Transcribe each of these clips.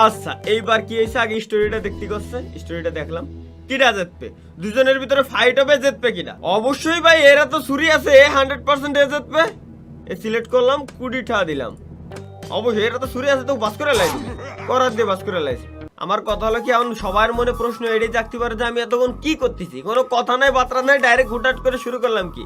আচ্ছা এইবার কি হয়েছে, আগে স্টোরিটা দেখতে করছে, স্টোরিটা দেখলাম কিরা জিতবে, দুজনের ভিতরে ফাইট হবে, জিতবে কিনা। অবশ্যই ভাই এরা তো ছুরি আছে, 100% এ জিতবে। এ সিলেক্ট করলাম, 20 টাকা দিলাম। অবশ্যই এরা তো ছুরি আছে, তো বাস করে লাইছে, করার দিয়ে বাস করে লাইছে। আমার কথা হলো কি, এখন সবার মনে প্রশ্ন এটাই জাগতে পারে যে আমি এতক্ষণ কি করতেছি, কোনো কথা নাই বার্তা নাই, ডাইরেক্ট হুটহাট করে শুরু করলাম কি।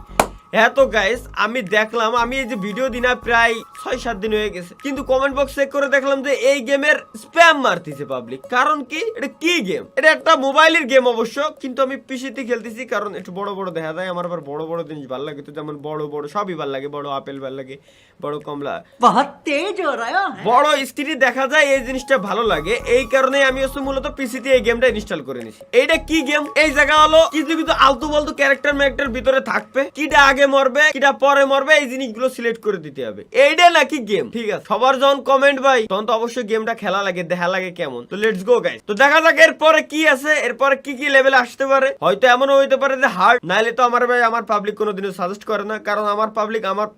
হ্যাঁ তো গাইস, আমি দেখলাম, আমি এই যে ভিডিও দিনা প্রায় 6-7 দিন হয়ে গেছে, কিন্তু কমেন্ট বক্স চেক করে দেখলাম যে এই গেমের স্প্যাম মারতেছে পাবলিক। কারণ কি, এটা কি গেম? এটা একটা মোবাইলের গেম অবশ্য, কিন্তু আমি পিসিতে খেলতেছি, কারণ একটু বড় বড় দেখা যায়। আমার আবার বড় বড় জিনিস ভালো লাগে, তো যেমন বড় বড় সবই ভালো লাগে, বড় আপেল ভালো লাগে, বড় কমলা, बहुत तेज हो रहा है। বড় স্ক্রিনে দেখা যায়, এই জিনিসটা ভালো লাগে। এই কারণে আমি হচ্ছে মূলত পিসিতে এই গেমটা ইনস্টল করে নিছি। এইটা কি গেম? এই জায়গা হলো কিছু কিছু আলতু ফালতু ক্যারেক্টার ভিতরে থাকবে, কিটা আগে মরবে কিটা পরে মরবে, এই জিনিসগুলো সিলেক্ট করে দিতে হবে। এইটা নাকি গেম? ঠিক আছে, সবার যখন কমেন্ট ভাই, তখন তো অবশ্যই গেমটা খেলা লাগে, দেখা লাগে কেমন। তো লেটস গো গাইস, তো দেখা যাক এরপরে কি আছে, এরপরে কি কি লেভেলে আসতে পারে। হয়তো এমনও হইতে পারে যে হার্ড, নাইলে তো আমার ভাই আমার পাবলিক কোনোদিনও সাজেস্ট করে না, কারণ আমার পাবলিক আমার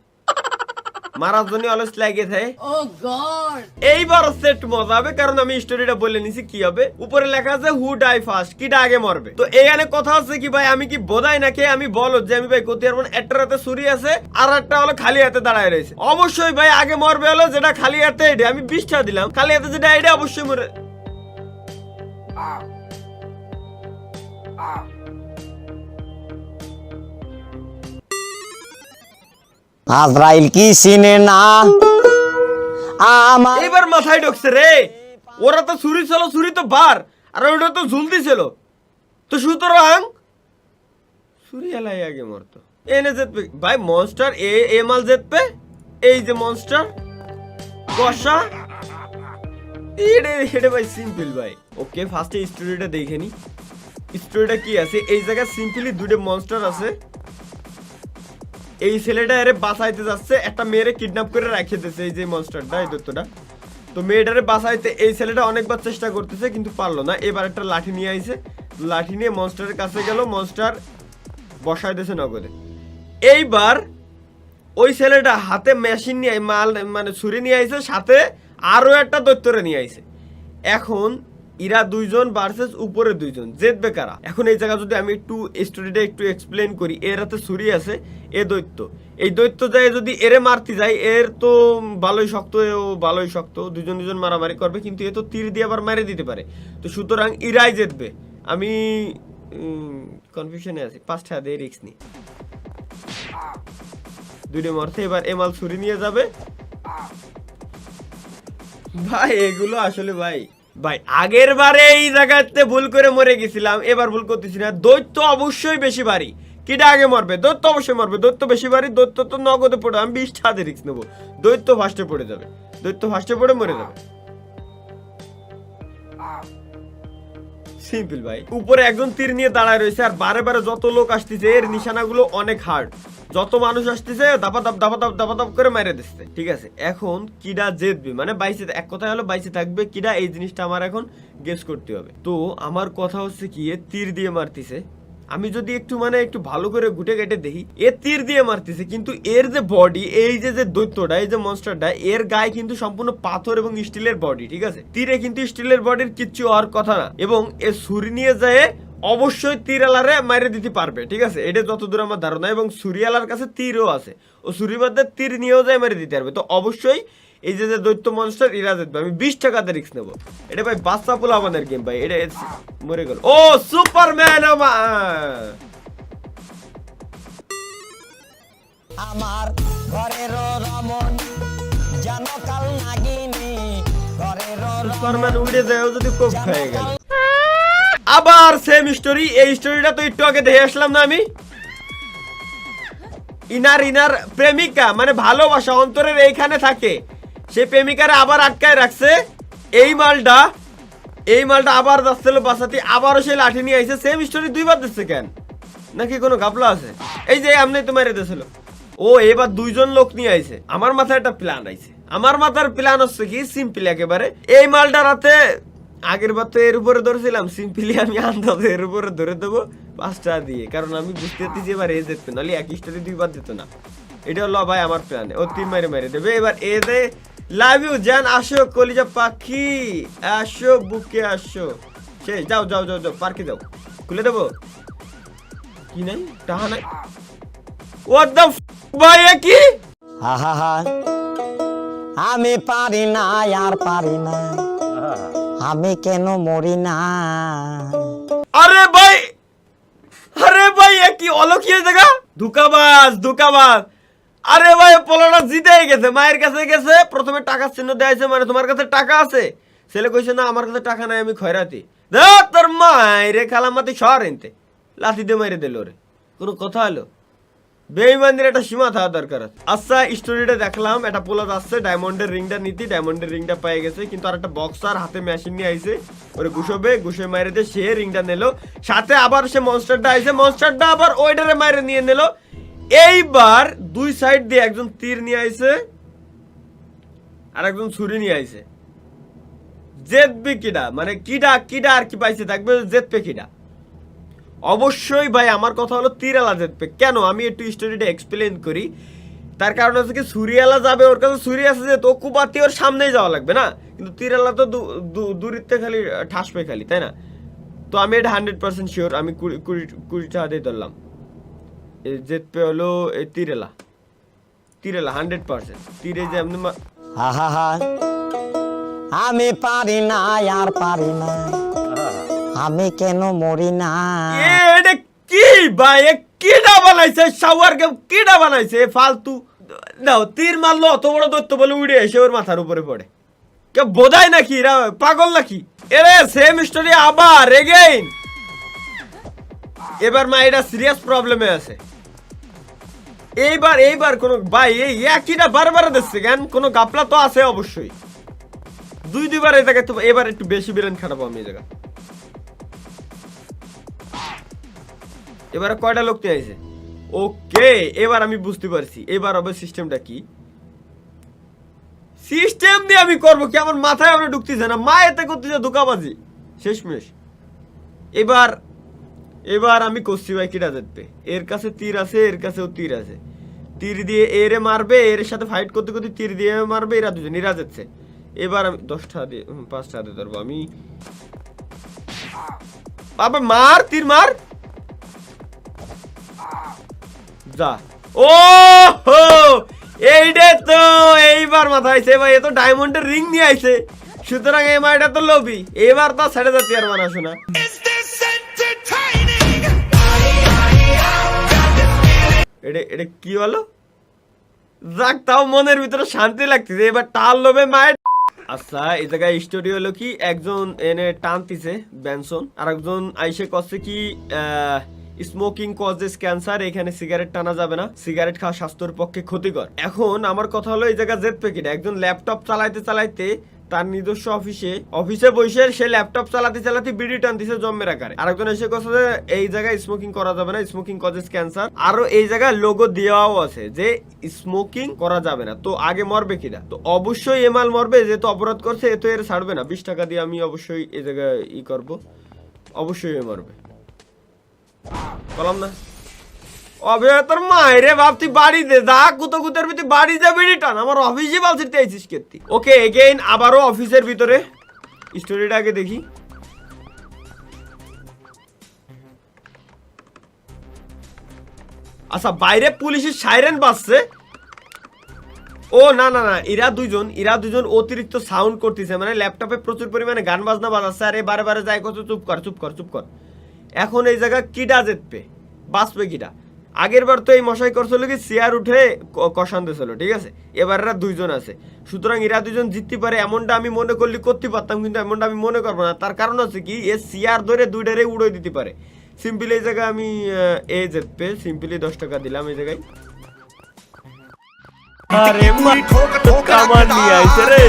মারার জন্য অলস লাগে থাকে। Oh God! এইবার সেট মজা হবে, কারণ আমি স্টোরিটা বলে নিছি কি হবে। উপরে লেখা আছে হু ডাই ফার্স্ট, কিটা আগে মরবে। তো এখানে কথা হচ্ছে কি ভাই, আমি কি বোধাই নাকি আমি বলো যে আমি ভাই কোথায় পারবো। একটা হাতে ছুরি আছে আর একটা হলো খালি হাতে দাঁড়ায় রয়েছে। অবশ্যই ভাই আগে মরবে হলো যেটা খালি হাতে, এটা আমি 20টা দিলাম, খালি হাতে যেটা এটা অবশ্যই মরে। আজরাইল কি চিনে না আমার। এইবার মাথায় ঢুকছে রে, ওরা তো ছুরি ছিল, ছুরি তো বার, আর ওটা তো ঝুলতি ছিল, তো সুতরাং ছুরি এলাই আগে মরতো। এনে জিতবে ভাই মনস্টার, এ মাল জিতবে। এই যে মনস্টার কষা, এটা ভাই সিম্পল ভাই। ওকে ফার্স্টে স্টোরিটা দেখে নি, স্টোরিটা কি আছে। এই জায়গায় সিম্পলি দুটো মনস্টার আছে। এই ছেলেটা এরে বাঁচাইতে যাচ্ছে, একটা মেয়েরে কিডন্যাপ করে রেখে দিয়েছে এই যে মনস্টারটা, এই দত্তটা। তো মেয়েটারে বাঁচাইতে এই ছেলেটা অনেকবার চেষ্টা করতেছে, কিন্তু পারলো না। এবার একটা লাঠি নিয়ে আইছে, লাঠি নিয়ে মনস্টারের কাছে গেল, মনস্টার বসাই দিয়েছে নগদে। এইবার ওই ছেলেটা হাতে মেশিন নিয়ে মাল মানে ছুরি নিয়ে আইছে, সাথে আরো একটা দৈত্যরে নিয়ে আইছে। এখন ইরা দুইজন ভার্সেস উপরে দুইজন, জিতবে কারা? এখন এই জায়গা যদি আমি একটু স্টোরিটা একটু এক্সপ্লেন করি। এর হাতে ছুরি আছে, এ দৈত্য, এই দৈত্য যায় যদি এরে মারতে যায়, এর তো ভালোই শক্ত, এও ভালোই শক্ত, দুজন দুজন মারামারি করবে, কিন্তু এ তো তীর দিয়ে আবার মারে দিতে পারে। তো সুতরাং ইরাই জিতবে। আমি কনফিউশনে আছি, 5 টাকা দিয়ে রিস্ক নি। দুটো মরছে, এবার এমাল ছুরি নিয়ে যাবে। ভাই এগুলো আসলে ভাই ভাই আগের বারে এই জায়গাতে ভুল করে মরে গেছিলাম, এবার ভুল করতেছি না। দৈত্য অবশ্যই বেশি ভারী, কিটা আগে মরবে? দৈত্য অবশ্যই মরবে, দৈত্য বেশি ভারী, দৈত্য তো নগদে পড়ে। আমি 20 টাকা রিস্ক নেবো, দৈত্য ফার্স্টে পড়ে যাবে, দৈত্য ফার্স্টে পড়ে মরে যাবে। সিম্পল ভাই। উপরে একজন তীর নিয়ে দাঁড়ায় রয়েছে, আর বারে বারে যত লোক আসতেছে এর নিশানাগুলো অনেক হার্ড, যত মানুষ আসতেছে দাপা দাপ দাপা দাপ দাপা দাপ করে মেরে দিচ্ছে। ঠিক আছে, এখন কিডা জিতবে মানে বাইসে, এক কথায় হলো বাইসে থাকবে কিডা, এই জিনিসটা আমার এখন গেস করতে হবে। তো আমার কথা হচ্ছে কি, এ তীর দিয়ে মারতেছে। আমি যদি একটু মানে একটু ভালো করে ঘুটে কেটে দেখি, এ তীর দিয়ে মারতেছে, কিন্তু এর যে বডি, এই যে দৈত্যটা, এই যে মনস্টারটা, এর গায়ে কিন্তু সম্পূর্ণ পাথর এবং স্টিলের বডি। ঠিক আছে, তীরে কিন্তু স্টিলের বডির কিচ্ছু হওয়ার কথা না, এবং এ ছুরি নিয়ে যায় অবশ্যই তীরালারে মারে দিতে পারবে। ঠিক আছে, এটা যতদূর আমার ধারণা, এবং ছুরিয়ালার কাছে তীরও আছে, ও ছুরির মধ্যে তীর নিয়েও যায় মারে দিতে পারবে। তো অবশ্যই এই যে দৈত্য মনস্টার ইরা জিতবে। আমি 20 টাকাতে রিস্ক নেবো। এটা ভাই বাচ্চা পোলা আমাদের গেম ভাই, এটা মরে গেল। ও সুপারম্যান আমার ঘরের রমন জানো কাল নাগিনী, ঘরের সুপারম্যান উড়ে যায় যদি কোপ খেয়ে গেল। আবার সেম স্টোরি। এই স্টোরিটা তো একটু আগে দেখে আসলাম না আমি। ইনার প্রেমিকা মানে ভালোবাসা অন্তরের এইখানে থাকে, সে প্রেমিকারে আবার আটকায় রাখছে। এই মালটা আবার যাচ্ছিল বাসাতে, আবারও সে লাঠি নিয়ে আইছে। সেম স্টোরি দুইবার দিচ্ছে কেন? নাকি কোনো গাপলা আছে? এই যে আমনে তো মেরে দিয়েছিল। ও এবার দুইজন লোক নিয়ে আইছে। আমার মাথায় একটা প্ল্যান আইছে। আমার মাথার প্ল্যান হচ্ছে কি সিম্পল একেবারে, এই মালটা রাতে আগের বার তো এর উপরে ধরেছিলাম, সিম্পলি আমি আন্দাজে এর উপরে ধরে দেবো 5 টাকা দিয়ে, কারণ আমি বুঝতে পারতেছি এবার এ যেত, নাহলে এক স্টোরি দুইবার যেত না। এটা হলো ভাই আমার প্ল্যান। ও 3 মেরে দেবে, এবার এ দে লাভ ইউ জান, আসো কলিজা পাখি, আসো বুকে আসো। সেই যাও যাও যাও যাও, পার্কে যাও, খুলে দেবো। কি নাই, টাহা নাই। হোয়াট দ্য ভাই, এ কি? হা হা হা আমি পারি না আর পারি না, আমি কেন মরি না। আরে ভাই, আরে ভাই, এ কি অলক্ষী জায়গা, ধোকাবাজ ধোকাবাজ। আরে ভাই পোলাটা জিতে গেছে, মায়ের কাছে গেছে, প্রথমে টাকার চিহ্ন দেয়াছে, মানে তোমার কাছে টাকা আছে। ছেলে কইছে না আমার কাছে টাকা নাই, আমি খয়রাতি। তোর মায়েরে খালামাতি শহর এনতে লাথি দিয়ে মাইরে দিল রে, কোনো কথা হলো? বেইমানদের একটা সীমা থাকা দরকার আছে। আচ্ছা স্টোরিটা দেখলাম, একটা পোলা যাচ্ছে ডায়মন্ডের রিংটা নিতে, ডায়মন্ডের রিংটা পেয়ে গেছে, কিন্তু আর একটা বক্সার হাতে মেশিন নিয়ে আইছে, ওরে ঘুষবে, ঘুষে মাইরে দিয়ে সে রিংটা নিল, সাথে আবার সে মনস্টারটা আইছে, মনস্টারটা আবার ওইটারে মাইরে নিয়ে নিল। এইবার দুই সাইড দিয়ে একজন তীর নিয়ে আইছে আর একজন ছুরি নিয়ে আইছে। জেতবে কিডা, মানে কিডা কিডা আর কি পাইছে থাকবে, জেতবে কিডা? অবশ্যই ভাই আমার কথা হলো তীরালা জেতবে। কেন, আমি একটু স্টোরিটা এক্সপ্লেন করি। তার কারণ হচ্ছে কি, সুরিয়ালা যাবে, ওর কাছে ছুরি আছে, যে তো কুপাতি ওর সামনেই যাওয়া লাগবে না, কিন্তু তীরালা তো দূরিতে খালি ঠাসবে খালি, তাই না? তো আমি এটা 100% শিওর, আমি 20 টাকা দিয়ে ধরলাম জেতবে হলো এই তীরেলা, তীরেলা 100%। তীরে যে এমনি হা হা হা আমি পারি না আর পারি না, আমি কেন মরি না। এটা কি ভাই, কিডা বানাইছে শাওয়ার গেম, কিডা বানাইছে ফালতু? দাও তীর মারলো, অত বড় দত্ত বলে উড়ে এসে ওর মাথার উপরে পড়ে, কে বোধায় নাকি, এরা পাগল নাকি? এরে সেম স্টোরি আবার এগেইন। এবার মা এটা সিরিয়াস প্রবলেমে আছে। এইবার কোন ভাই এই একইটা বারবার দিচ্ছে কেন, কোন গাপলা তো আছে অবশ্যই। দুইবার এই জায়গায় তো এবার একটু বেশি বিলেন খারাপ আমি এই জায়গা। এবারে কয়টা লোক নিয়ে আইছে? ওকে, এবার আমি বুঝতে পারছি এবার হবে সিস্টেমটা কি। সিস্টেম দিয়ে আমি করবো কি, আমার মাথায় আমরা ঢুকতেছে না, মা এতে করতেছে ধোকাবাজি শেষমেশ। এবার আমি করছি ভাই কিটা জিতবে। এর কাছে তীর আছে, এর কাছেও তীর আছে, তীর দিয়ে এরে মারবে, এর সাথে ফাইট করতে করতে তীর দিয়ে মারবে, এরা দুজন এরা যাচ্ছে। এবার আমি 10 টাকা দিয়ে 5 টাকা দিয়ে ধরবো আমি। বাবা মার, তীর মার, যা। ও হো, এইটা তো এইবার মাথা আইছে ভাই, এ তো ডায়মন্ডের রিং নিয়ে আইছে, সুতরাং এই মাইটা তো লোভি, এবার তো ছেড়ে যাচ্ছে আর মানা শোনা। এটা কি হলো? যাক, তাও মনের ভিতরে শান্তি লাগতেছে, এবার টাল লোভে মায়ের। আচ্ছা এই জায়গায় স্টোরি হলো কি, একজন এনে টানতিছে বেনসন, আর একজন আইসে করছে কি স্মোকিং কজেস ক্যান্সার, এখানে সিগারেট টানা যাবে না, সিগারেট খাওয়া স্বাস্থ্যের পক্ষে ক্ষতিকর। এখন আমার কথা হলো এই জায়গায় জেদ প্যাকেট, একজন ল্যাপটপ চালাইতে চালাইতে তার নিজস্ব অফিসে বসে সে ল্যাপটপ চালাতে বিড়ি টানতেছে জম্মের আকারে। আরেকজন এসে কথা যে এই জায়গায় স্মোকিং করা যাবে না, স্মোকিং কজেস ক্যান্সার। আরো এই জায়গায় লোগো দেওয়াও আছে যে স্মোকিং করা যাবে না। তো আগে মরবে কিনা? তো অবশ্যই এমাল মরবে, যেহেতু অপরাধ করছে, এ তো এর ছাড়বে না। 20 টাকা দিয়ে আমি অবশ্যই এই জায়গায় করবো, অবশ্যই এ মরবে, বললাম না। অবে তোর মায়েরে বাপ, তুই বাড়ি দে, যা কুতকুতের ভিতরে বাড়ি যা, বিড়ি টান, আমার অফিসে বালছিতে আইছিস কেতি। ওকে এগেইন আবারও অফিসের ভিতরে, স্টোরিটা আগে দেখি। আচ্ছা বাইরে পুলিশের সাইরেন বাজছে। ও না না না, এরা দুজন অতিরিক্ত সাউন্ড করতেছে, মানে ল্যাপটপে প্রচুর পরিমাণে গান বাজনা বাজাচ্ছে, আর বারে বারে যাই কত চুপ কর। এখন এই জায়গা কিডা জিতবে, বাঁচবে কিডা? আগের বার তো এই মশাই করছিল কি চেয়ার উঠে কষান দিয়েছিল, ঠিক আছে? এবার এরা দুইজন আছে, সুতরাং এরা দুজন জিততে পারে এমনটা আমি মনে করলে করতে পারতাম, কিন্তু এমনটা আমি মনে করবো না। তার কারণ হচ্ছে কি, এ চেয়ার ধরে দুইটারে উড়ে দিতে পারে। সিম্পলি এই জায়গায় আমি এ জিতবে, সিম্পলি 10 টাকা দিলাম এই জায়গায়। আরে কামান নিয়ে আইছে রে,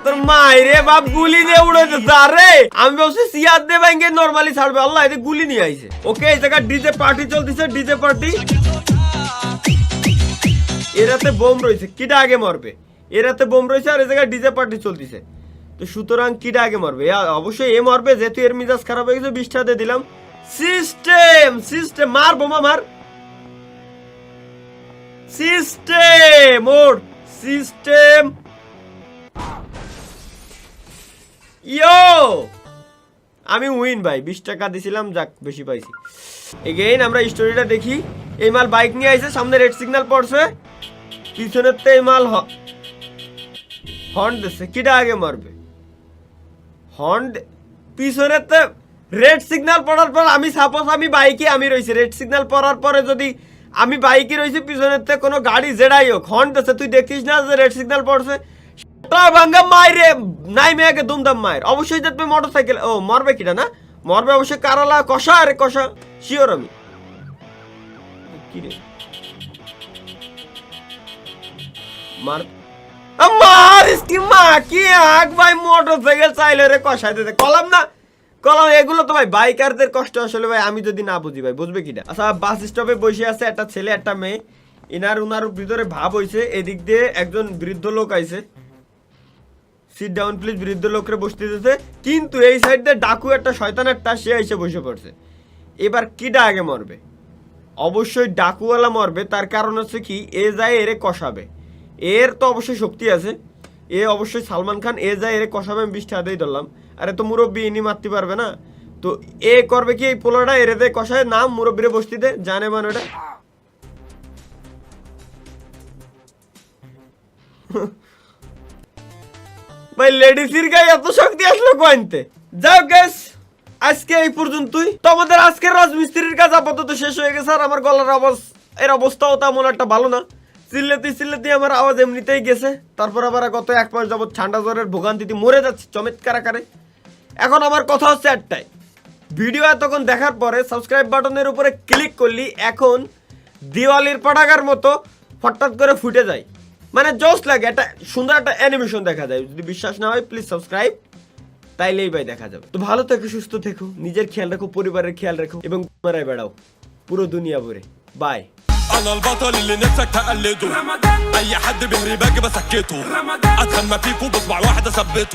তোর মাইরে বাপ গুলি দিয়ে উড়ে দিচ্ছে। আরে আমি ভাবছি সিয়ার দে ব্যাংকে নরমালি ছাড়বে, আল্লাহ এতে গুলি নিয়ে আইছে। ওকে এই জায়গা ডিজে পার্টি চলতেছে, ডিজে পার্টি। এরাতে বোম রয়েছে, কিটা আগে মরবে? এরাতে বোম রয়েছে আর এই জায়গায় ডিজে পার্টি চলতেছে, তো সুতরাং কিটা আগে মরবে? অবশ্যই এ মরবে, যেহেতু এর মিজাজ খারাপ হয়ে গেছে। 20 টাকা দিয়ে দিলাম। সিস্টেম মার, বোমা মার। সিস্টেম ওর সিস্টেম ইয়ো আমি উইন ভাই 20 টাকা দিছিলাম যাক বেশি পাইছি এগেইন আমরা স্টোরিটা দেখি এই মাল বাইক নিয়ে আইছে সামনে রেড সিগন্যাল পড়ছে পিছনের তে এই মাল হর্ন দিচ্ছে কিটা আগে মারবে হর্ন পিছনের তে রেড সিগন্যাল পড়ার পর আমি সাপোজ আমি বাইকে আমি রইছি রেড সিগন্যাল পড়ার পরে যদি আমি বাইকে রইছি পিছনের তে কোনো গাড়ি জেডাই হোক হর্ন দিচ্ছে তুই দেখিস না যে রেড সিগন্যাল পড়ছে ভাঙ্গা মাইরে নাই মেয়েকে দুমদাম মায়ের অবশ্যই যাবে মোটরসাইকেল ও মরবে কিটা না মরবে অবশ্যই কারালা কষা আরে কষা শিওর আমি কি রে মার আমার ইসকি মা কি আগ ভাই মোটরসাইকেল চাইলে রে কষাই দিতে কলাম না কলাম এগুলো তো ভাই বাইকারদের কষ্ট আসলে ভাই আমি যদি না বুঝি ভাই বুঝবে কিটা আচ্ছা বাস স্টপে বসে আছে একটা ছেলে একটা মেয়ে উনার ভিতরে ভাব হইছে এদিক দিয়ে একজন বৃদ্ধ লোক আইছে সিট ডাউন প্লিজ বৃদ্ধ লোকরে বসতে দিতেছে কিন্তু এই সাইড দিয়ে ডাকু একটা শয়তানের টা সে এসে বসে পড়ছে এবার কিটা আগে মরবে অবশ্যই ডাকুওয়ালা মরবে তার কারণ হচ্ছে কি এ যায় এরে কষাবে এর তো অবশ্যই শক্তি আছে এ অবশ্যই সালমান খান এ যায় এরে কষাবে আমি 20 টাকা দিয়ে ধরলাম আরে তো মুরব্বী ইনি মারতে পারবে না তো এ করবে কি এই পোলাটা এরে দিয়ে কষায় নাম মুরব্বীরে বসতে দে জানে মানে ওটা ভাই লেডিসের গায়ে এত শক্তি আসলো কোয়াইনতে যাও গ্যাস আজকে এই পর্যন্তই তো আমাদের আজকের রাজমিস্ত্রির কাজ আপাতত শেষ হয়ে গেছে আর আমার গলার আওয়াজ এর অবস্থাও তেমন একটা ভালো না চিল্লাতে আমার আওয়াজ এমনিতেই গেছে তারপর আবার গত 1 মাস যাবত ঠান্ডা জ্বরের ভোগান্তিতে মরে যাচ্ছে চমৎকার আকারে এখন আমার কথা হচ্ছে একটাই ভিডিও এতক্ষণ দেখার পরে সাবস্ক্রাইব বাটনের উপরে ক্লিক করলি এখন দিওয়ালির পটাকার মতো হঠাৎ করে ফুটে যায় মানে জোস লাগে একটা সুন্দর একটা অ্যানিমেশন দেখা যায় যদি বিশ্বাস না হয় প্লিজ সাবস্ক্রাইব তাইলেই ভাই দেখা যাবে তো ভালো থেকো সুস্থ থেকো নিজের খেয়াল রাখো পরিবারের খেয়াল রাখো এবং মারাই বেড়াও পুরো দুনিয়া ভরে বাই انا البطل اللي نفسك تقلده اي حد بيهري باجي بسكته اتخن ما فيكو بصبع واحد اثبته